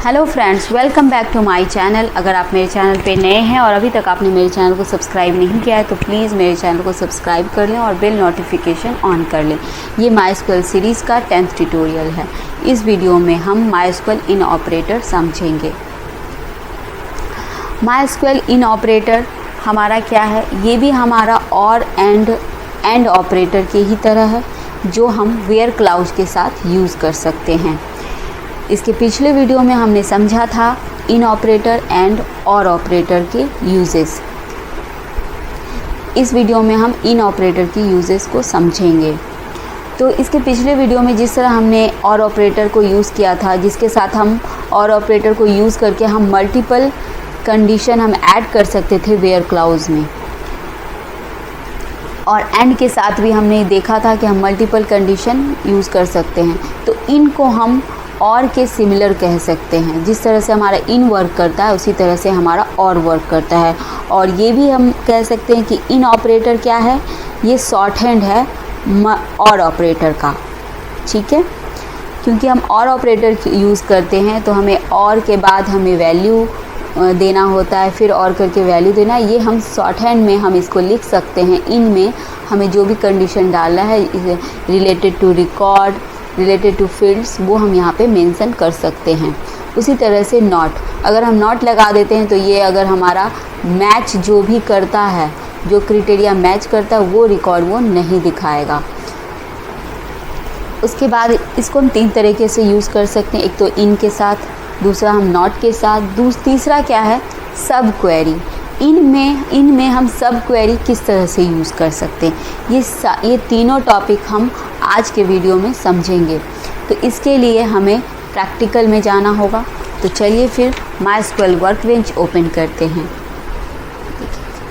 Hello friends, welcome back to my channel. अगर आप मेरे चैनल पे नए हैं और अभी तक आपने मेरे चैनल को सब्सक्राइब नहीं किया है तो प्लीज़ मेरे चैनल को सब्सक्राइब कर लें और बेल नोटिफिकेशन ऑन कर लें। ये MySQL सीरीज़ का 10th ट्यूटोरियल है। इस वीडियो में हम MySQL इन ऑपरेटर समझेंगे। MySQL इन ऑपरेटर हमारा क्या है? ये भी हमारा और एंड ऑपरेटर के ही तरह है जो हम वेयर क्लाउज के साथ यूज़ कर सकते हैं। इसके पिछले वीडियो में हमने समझा था इन ऑपरेटर एंड और ऑपरेटर के यूजेस। इस वीडियो में हम इन ऑपरेटर की यूजेस को समझेंगे। तो इसके पिछले वीडियो में जिस तरह हमने और ऑपरेटर को यूज़ किया था, जिसके साथ हम और ऑपरेटर को यूज़ करके हम मल्टीपल कंडीशन हम ऐड कर सकते थे वेयर क्लाउज में, और एंड के साथ भी हमने देखा था कि हम मल्टीपल कंडीशन यूज़ कर सकते हैं। तो इनको हम और के सिमिलर कह सकते हैं। जिस तरह से हमारा इन वर्क करता है उसी तरह से हमारा और वर्क करता है। और ये भी हम कह सकते हैं कि इन ऑपरेटर क्या है, ये शॉर्ट हैंड है और ऑपरेटर का। ठीक है, क्योंकि हम और ऑपरेटर यूज़ करते हैं तो हमें और के बाद हमें वैल्यू देना होता है, फिर और करके वैल्यू देना है। ये हम शॉर्ट हैंड में हम इसको लिख सकते हैं। इनमें हमें जो भी कंडीशन डालना है related to record, related to fields, वो हम यहाँ पे मेंशन कर सकते हैं। उसी तरह से नॉट, अगर हम नॉट लगा देते हैं तो ये अगर हमारा मैच जो भी करता है, जो क्राइटेरिया मैच करता है वो रिकॉर्ड वो नहीं दिखाएगा। उसके बाद इसको हम 3 तरीके से यूज़ कर सकते हैं। एक तो इन के साथ, दूसरा हम नॉट के साथ, तीसरा क्या है, सब क्वेरी। इनमें हम सब क्वेरी किस तरह से यूज़ कर सकते हैं, ये तीनों टॉपिक हम आज के वीडियो में समझेंगे। तो इसके लिए हमें प्रैक्टिकल में जाना होगा। तो चलिए फिर MySQL वर्कबेंच ओपन करते हैं।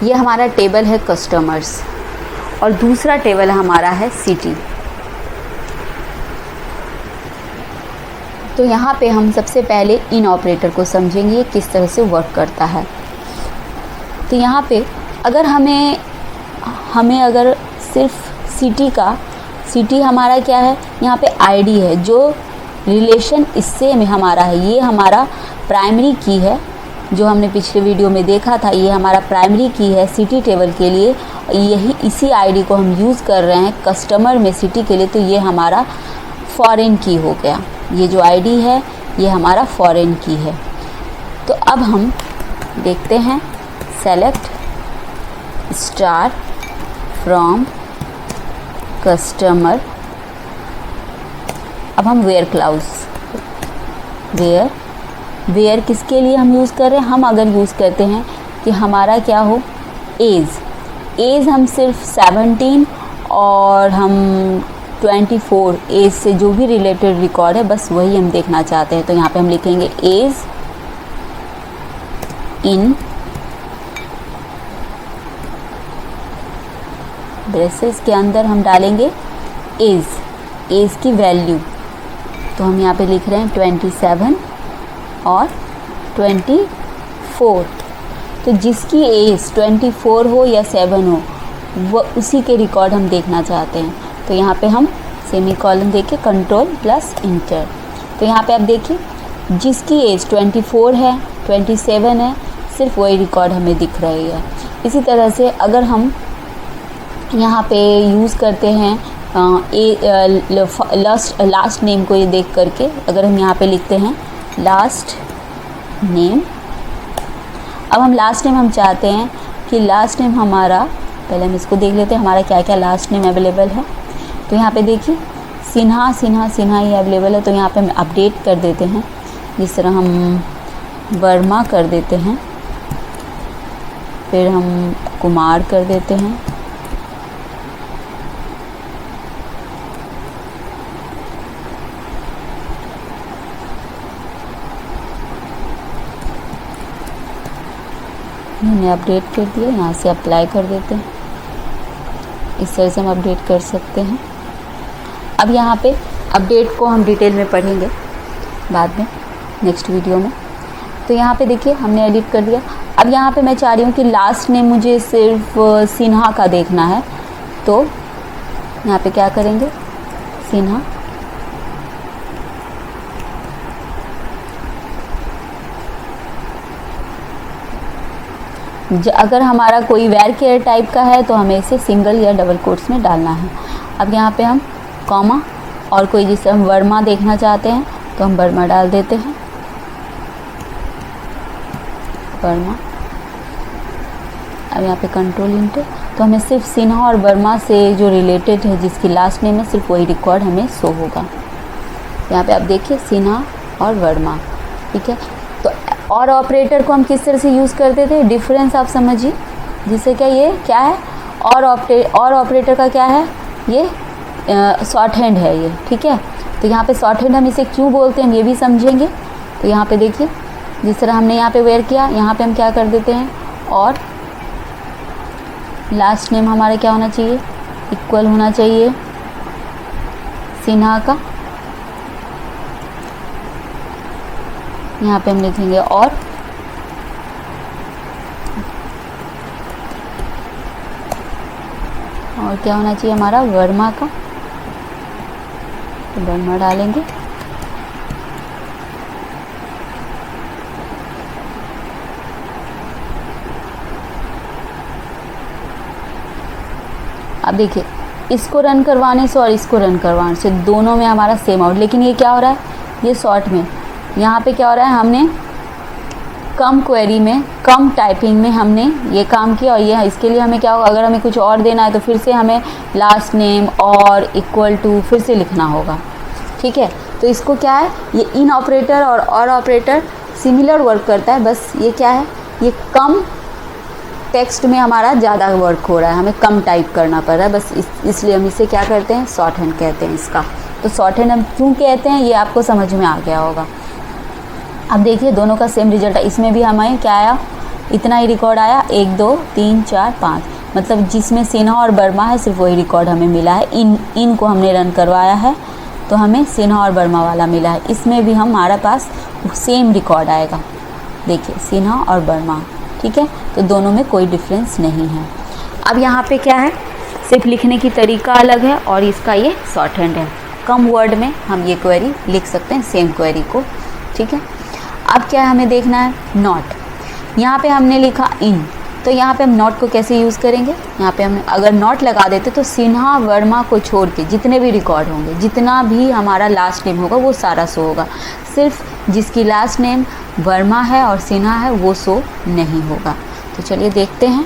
ये हमारा टेबल है कस्टमर्स और दूसरा टेबल हमारा है सिटी। तो यहाँ पे हम सबसे पहले इन ऑपरेटर को समझेंगे, ये किस तरह से वर्क करता है। तो यहाँ पे अगर हमें अगर सिर्फ सिटी हमारा क्या है, यहाँ पे आईडी है जो रिलेशन इससे में हमारा है। ये हमारा प्राइमरी की है जो हमने पिछले वीडियो में देखा था। ये हमारा प्राइमरी की है सिटी टेबल के लिए। इसी आईडी को हम यूज़ कर रहे हैं कस्टमर में सिटी के लिए। तो ये हमारा फॉरेन की हो गया। ये जो आईडी है ये हमारा फॉरेन की है। तो अब हम देखते हैं, सेलेक्ट स्टार फ्रॉम कस्टमर। अब हम वेयर क्लाउज, वेयर किसके लिए हम यूज़ कर रहे हैं, हम अगर यूज़ करते हैं कि हमारा क्या हो, एज हम सिर्फ 17 और हम 24 एज से जो भी रिलेटेड रिकॉर्ड है बस वही हम देखना चाहते हैं। तो यहाँ पे हम लिखेंगे एज इन ब्रेसेस के अंदर हम डालेंगे एज की वैल्यू। तो हम यहाँ पे लिख रहे हैं 27 और 24। तो जिसकी एज 24 हो या 7 हो वो उसी के रिकॉर्ड हम देखना चाहते हैं। तो यहाँ पे हम सेमीकोलन देके Ctrl+Enter। तो यहाँ पे आप देखिए जिसकी एज 24 है, 27 है, सिर्फ वही रिकॉर्ड हमें दिख रही है। इसी तरह से अगर हम यहाँ पे यूज़ करते हैं लास्ट नेम को, ये देख करके अगर हम यहाँ पे लिखते हैं लास्ट नेम। अब हम लास्ट नेम हम चाहते हैं कि लास्ट नेम हमारा, पहले हम इसको देख लेते हैं हमारा क्या क्या लास्ट नेम अवेलेबल है। तो यहाँ पे देखिए सिन्हा ये अवेलेबल है। तो यहाँ पे हम अपडेट कर देते हैं, जिस तरह हम वर्मा कर देते हैं, फिर हम कुमार कर देते हैं, मैंने अपडेट कर दिया। यहाँ से अप्लाई कर देते हैं। इस तरह से हम अपडेट कर सकते हैं। अब यहाँ पे अपडेट को हम डिटेल में पढ़ेंगे बाद में, नेक्स्ट वीडियो में। तो यहाँ पे देखिए हमने एडिट कर दिया। अब यहाँ पे मैं चाह रही हूँ कि लास्ट नेम मुझे सिर्फ सिन्हा का देखना है। तो यहाँ पे क्या करेंगे, सिन्हा। अगर हमारा कोई वेर केयर टाइप का है तो हमें इसे सिंगल या डबल कोट्स में डालना है। अब यहाँ पे हम कॉमा और कोई जिसे हम वर्मा देखना चाहते हैं तो हम वर्मा डाल देते हैं, वर्मा। अब यहाँ पे कंट्रोल इंटर, तो हमें सिर्फ सिन्हा और वर्मा से जो रिलेटेड है जिसकी लास्ट नेम है सिर्फ वही रिकॉर्ड हमें शो होगा। यहाँ पे आप देखिए सिन्हा और वर्मा, ठीक है। तो और ऑपरेटर को हम किस तरह से यूज़ करते थे, डिफरेंस आप समझिए, जिससे क्या ये क्या है और ऑपरेटर का क्या है, ये शॉर्ट हैंड है ये, ठीक है। तो यहाँ पे शॉर्ट हैंड हम इसे क्यों बोलते हैं हम ये भी समझेंगे। तो यहाँ पे देखिए जिस तरह हमने यहाँ पे वेयर किया, यहाँ पे हम क्या कर देते हैं और लास्ट नेम हमारा क्या होना चाहिए, इक्वल होना चाहिए सिन्हा का। यहाँ पे हम लिखेंगे और क्या होना चाहिए हमारा वर्मा का, तो वर्मा डालेंगे। अब देखिए इसको रन करवाने से और इसको रन करवाने से दोनों में हमारा सेम आउट, लेकिन ये क्या हो रहा है, ये शॉर्ट में यहाँ पे क्या हो रहा है, हमने कम क्वेरी में कम टाइपिंग में हमने ये काम किया। और ये इसके लिए हमें क्या होगा, अगर हमें कुछ और देना है तो फिर से हमें लास्ट नेम और इक्वल टू फिर से लिखना होगा, ठीक है। तो इसको क्या है, ये इन ऑपरेटर और ऑपरेटर सिमिलर वर्क करता है, बस ये क्या है, ये कम टेक्स्ट में हमारा ज़्यादा वर्क हो रहा है, हमें कम टाइप करना पड़ रहा है, बस इसलिए हम इसे क्या करते हैं, शॉर्ट हैंड कहते हैं इसका। तो शॉर्ट हैंड हम क्यों कहते हैं ये आपको समझ में आ गया होगा। अब देखिए दोनों का सेम रिजल्ट है, इसमें भी हमें क्या आया, इतना ही रिकॉर्ड आया, 1 2 3 4 5, मतलब जिसमें सिन्हा और वर्मा है सिर्फ वही रिकॉर्ड हमें मिला है। इन को हमने रन करवाया है तो हमें सिन्हा और वर्मा वाला मिला है। इसमें भी हमारे पास सेम रिकॉर्ड आएगा, देखिए सिन्हा और वर्मा, ठीक है। तो दोनों में कोई डिफरेंस नहीं है। अब यहाँ पे क्या है, सिर्फ लिखने की तरीका अलग है और इसका ये शॉर्ट हैंड है, कम वर्ड में हम ये क्वेरी लिख सकते हैं सेम क्वेरी को, ठीक है। अब क्या हमें देखना है, नॉट। यहाँ पे हमने लिखा इन, तो यहाँ पे हम नॉट को कैसे यूज़ करेंगे, यहाँ पे हम अगर नॉट लगा देते तो सिन्हा वर्मा को छोड़ के जितने भी रिकॉर्ड होंगे, जितना भी हमारा लास्ट नेम होगा वो सारा शो होगा, सिर्फ जिसकी लास्ट नेम वर्मा है और सिन्हा है वो शो नहीं होगा। तो चलिए देखते हैं।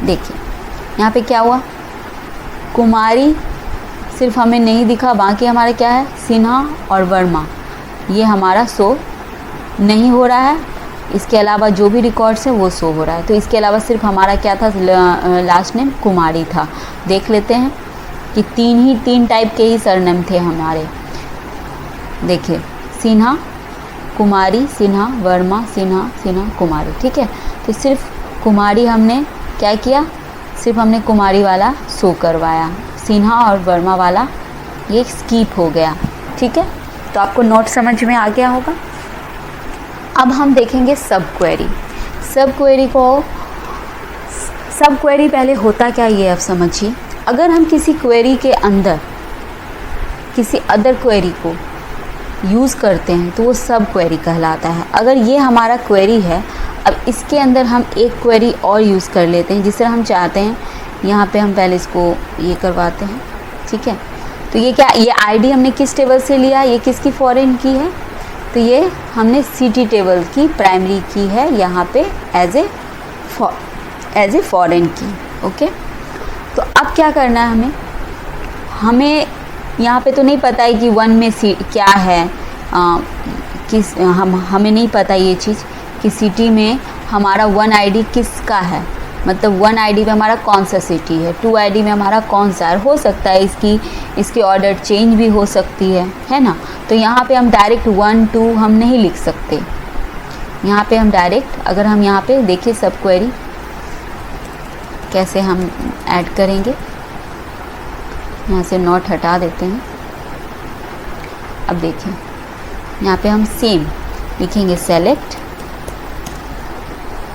देखिए यहाँ पे क्या हुआ, कुमारी सिर्फ हमें नहीं दिखा, बाकी हमारे क्या है, सिन्हा और वर्मा, ये हमारा शो नहीं हो रहा है। इसके अलावा जो भी रिकॉर्ड्स है वो शो हो रहा है। तो इसके अलावा सिर्फ हमारा क्या था, लास्ट नेम कुमारी था। देख लेते हैं कि तीन टाइप के ही सरनेम थे हमारे। देखिए सिन्हा कुमारी, सिन्हा वर्मा, सिन्हा कुमारी, ठीक है। तो सिर्फ कुमारी हमने क्या किया, सिर्फ हमने कुमारी वाला शो करवाया, सिन्हा और वर्मा वाला ये स्किप हो गया, ठीक है। तो आपको नोट समझ में आ गया होगा। अब हम देखेंगे सब क्वेरी। सब क्वेरी पहले होता क्या ये आप समझिए। अगर हम किसी क्वेरी के अंदर किसी अदर क्वेरी को यूज़ करते हैं तो वो सब क्वेरी कहलाता है। अगर ये हमारा क्वेरी है, अब इसके अंदर हम एक क्वेरी और यूज़ कर लेते हैं जिस तरह हम चाहते हैं। यहाँ पे हम पहले इसको ये करवाते हैं, ठीक है। तो ये क्या, ये आईडी हमने किस टेबल से लिया, ये किसकी फॉरेन की है, तो ये हमने सिटी टेबल की प्राइमरी की है यहाँ पे एज ए फॉरेन की, ओके। तो अब क्या करना है, हमें यहाँ पे तो नहीं पता है कि 1 में क्या है, हमें नहीं पता ये चीज़ कि सिटी में हमारा 1 आईडी किसका है, मतलब 1 आईडी में हमारा कौन सा सिटी है, 2 आईडी में हमारा कौन सा है। हो सकता है इसकी ऑर्डर चेंज भी हो सकती है ना। तो यहाँ पे हम डायरेक्ट 1 2 हम नहीं लिख सकते। यहाँ पे हम डायरेक्ट, अगर हम यहाँ पे देखिए सब क्वेरी कैसे हम ऐड करेंगे, यहाँ से नॉट हटा देते हैं। अब देखिए यहाँ पे हम सेम लिखेंगे, सेलेक्ट,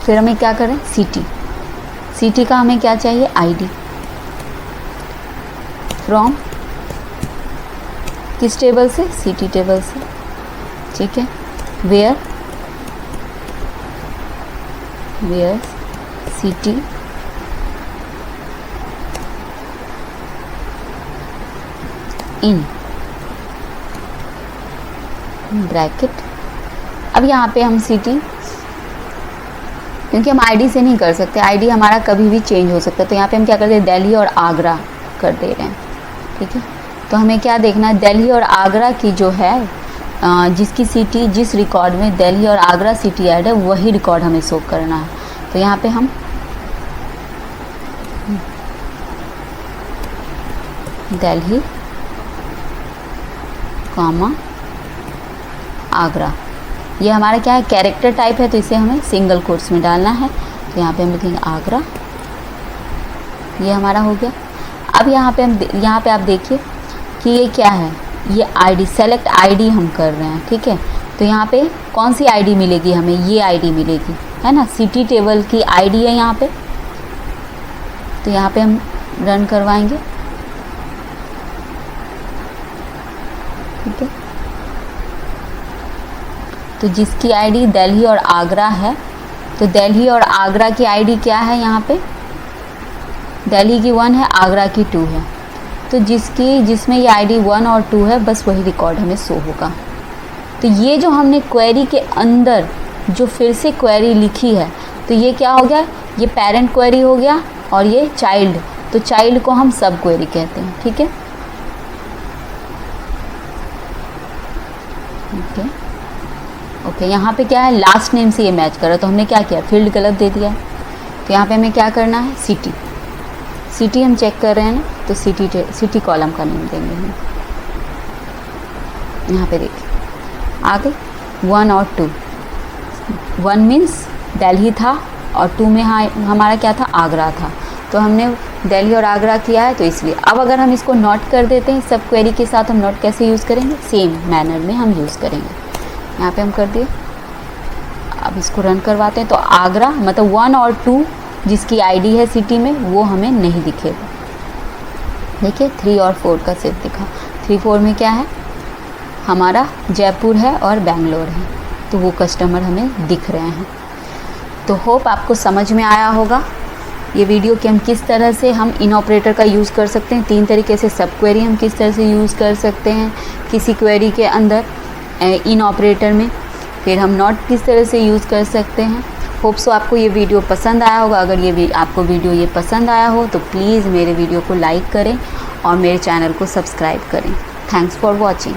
फिर हमें क्या करें, सिटी का हमें क्या चाहिए, आईडी, फ्रॉम किस टेबल से, सिटी टेबल से, ठीक है। where city in bracket. अब यहाँ पे हम सिटी, क्योंकि हम आईडी से नहीं कर सकते, आईडी हमारा कभी भी चेंज हो सकता है, तो यहाँ पे हम क्या करते हैं, दिल्ली और आगरा कर दे रहे हैं। ठीक है, तो हमें क्या देखना है, दिल्ली और आगरा की जो है जिसकी सिटी, जिस रिकॉर्ड में दिल्ली और आगरा सिटी ऐड है वही रिकॉर्ड हमें शो करना है। तो यहाँ पे हम दिल्ली कॉमा आगरा, ये हमारा क्या है, कैरेक्टर टाइप है, तो इसे हमें सिंगल कोट्स में डालना है। तो यहाँ पे हम लिखेंगे आगरा, ये हमारा हो गया। अब यहाँ पे आप देखिए कि ये क्या है, ये आईडी, सेलेक्ट आईडी हम कर रहे हैं। ठीक है, तो यहाँ पे कौन सी आईडी मिलेगी हमें, ये आईडी मिलेगी, है ना, सिटी टेबल की आईडी है यहाँ पे। तो यहाँ पे हम रन करवाएंगे। ठीक है, तो जिसकी आईडी दिल्ली और आगरा है, तो दिल्ली और आगरा की आईडी क्या है, यहाँ पे दिल्ली की 1 है, आगरा की 2 है। तो जिसमें ये आईडी 1 और 2 है, बस वही रिकॉर्ड हमें शो होगा। तो ये जो हमने क्वेरी के अंदर जो फिर से क्वेरी लिखी है, तो ये क्या हो गया, ये पेरेंट क्वेरी हो गया, और ये चाइल्ड, तो चाइल्ड को हम सब क्वेरी कहते हैं। ठीक है, ओके, यहाँ पे क्या है, लास्ट नेम से ये मैच कर रहा है, तो हमने क्या किया, फील्ड गलत दे दिया है। तो यहाँ पे हमें क्या करना है, सिटी हम चेक कर रहे हैं ना, तो सिटी कॉलम का नेम देंगे हम। यहाँ पे देखिए आ गए 1 और 2, 1 मीन्स दिल्ली था और 2 में हमारा क्या था, आगरा था। तो हमने दिल्ली और आगरा किया है, तो इसलिए अब अगर हम इसको नोट कर देते हैं, सब क्वेरी के साथ हम नोट कैसे यूज़ करेंगे, सेम मैनर में हम यूज़ करेंगे। यहाँ पे हम कर दिए। अब इसको रन करवाते हैं, तो आगरा मतलब 1 और 2 जिसकी आईडी है सिटी में, वो हमें नहीं दिखेगा। देखिए 3 और 4 का सिर्फ दिखा। 3, 4 में क्या है, हमारा जयपुर है और बेंगलोर है, तो वो कस्टमर हमें दिख रहे हैं। तो होप आपको समझ में आया होगा ये वीडियो कि हम किस तरह से हम इन ऑपरेटर का यूज़ कर सकते हैं। 3 तरीके से सब क्वेरी हम किस तरह से यूज़ कर सकते हैं किसी क्वेरी के अंदर इन ऑपरेटर में, फिर हम नॉट किस तरह से यूज़ कर सकते हैं। होप सो आपको ये वीडियो पसंद आया होगा। अगर आपको वीडियो ये पसंद आया हो तो प्लीज़ मेरे वीडियो को लाइक करें और मेरे चैनल को सब्सक्राइब करें। Thanks for watching.